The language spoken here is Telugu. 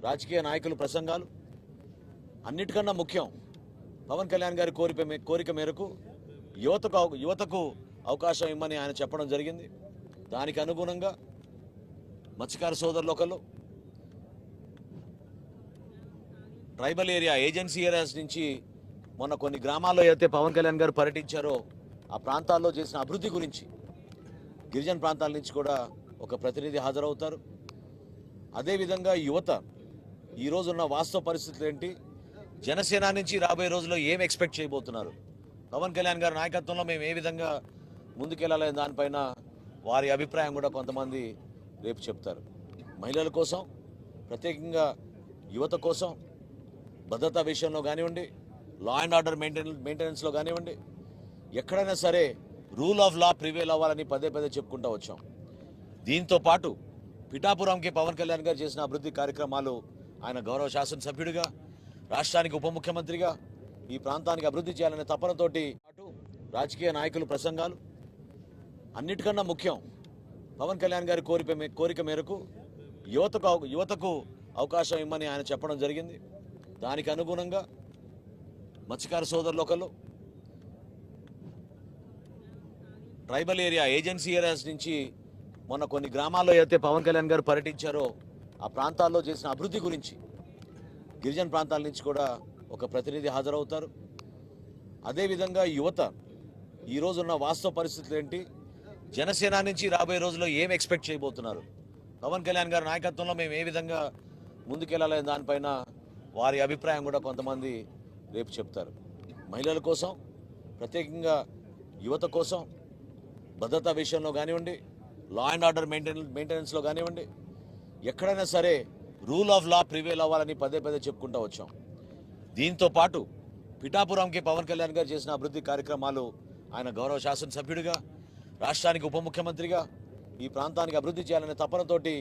రాజకీయ నాయకుల ప్రసంగాలు అన్నిటికన్నా ముఖ్యం. పవన్ కళ్యాణ్ గారి కోరిక మేరకు యువతకు అవకాశం ఇమ్మని ఆయన చెప్పడం జరిగింది. దానికి అనుగుణంగా మత్స్యకార సోదరులు ట్రైబల్ ఏరియా ఏజెన్సీ ఏరియాస్ నుంచి మొన్న కొన్ని గ్రామాల్లో అయితే పవన్ కళ్యాణ్ గారు పర్యటించారో ఆ ప్రాంతాల్లో చేసిన అభివృద్ధి గురించి గిరిజన ప్రాంతాల నుంచి కూడా ఒక ప్రతినిధి హాజరవుతారు. అదేవిధంగా యువత ఈరోజున్న వాస్తవ పరిస్థితులు ఏంటి, జనసేన నుంచి రాబోయే రోజుల్లో ఏం ఎక్స్పెక్ట్ చేయబోతున్నారు, పవన్ కళ్యాణ్ గారి నాయకత్వంలో మేము ఏ విధంగా ముందుకెళ్లాలనే దానిపైన వారి అభిప్రాయం కూడా కొంతమంది రేపు చెప్తారు. మహిళల కోసం, ప్రత్యేకంగా యువత కోసం భద్రతా విషయంలో కానివ్వండి, లా అండ్ ఆర్డర్ మెయింటెనెన్స్లో కానివ్వండి, ఎక్కడైనా సరే రూల్ ఆఫ్ లా ప్రివేల్ అవ్వాలని పదే చెప్పుకుంటూ వచ్చాం. దీంతో పాటు పిఠాపురంకి పవన్ కళ్యాణ్ గారు చేసిన అభివృద్ధి కార్యక్రమాలు, ఆయన గౌరవ శాసనసభ్యుడిగా, రాష్ట్రానికి ఉప ముఖ్యమంత్రిగా ఈ ప్రాంతానికి అభివృద్ధి చేయాలనే తపనతోటి పాటు రాజకీయ నాయకుల ప్రసంగాలు అన్నిటికన్నా ముఖ్యం. పవన్ కళ్యాణ్ గారి కోరిక మేరకు యువతకు అవకాశం ఇమ్మని ఆయన చెప్పడం జరిగింది. దానికి అనుగుణంగా మత్స్యకార సోదరులు ట్రైబల్ ఏరియా ఏజెన్సీ ఏరియాస్ నుంచి మొన్న కొన్ని గ్రామాల్లో అయితే పవన్ కళ్యాణ్ గారు పర్యటించారో ఆ ప్రాంతాల్లో చేసిన అభివృద్ధి గురించి గిరిజన ప్రాంతాల నుంచి కూడా ఒక ప్రతినిధి హాజరవుతారు. అదేవిధంగా యువత ఈరోజున్న వాస్తవ పరిస్థితులు ఏంటి, జనసేన నుంచి రాబోయే రోజుల్లో ఏం ఎక్స్పెక్ట్ చేయబోతున్నారు, పవన్ కళ్యాణ్ గారి నాయకత్వంలో మేము ఏ విధంగా ముందుకెళ్లాలనే దానిపైన వారి అభిప్రాయం కూడా కొంతమంది రేపు చెప్తారు. మహిళల కోసం, ప్రత్యేకంగా యువత కోసం భద్రతా విషయంలో కానివ్వండి, లా అండ్ ఆర్డర్ మెయింటెనెన్స్లో కానివ్వండి, ఎక్కడైనా సరే రూల్ ఆఫ్ లా ప్రివేల్ అవ్వాలని పదే చెప్పుకుంటూ వచ్చాం. దీంతో పాటు పిఠాపురంకి పవన్ కళ్యాణ్ గారు చేసిన అభివృద్ధి కార్యక్రమాలు, ఆయన గౌరవ శాసనసభ్యుడిగా, రాష్ట్రానికి ఉప ముఖ్యమంత్రిగా ఈ ప్రాంతానికి అభివృద్ధి చేయాలనే తపనతోటి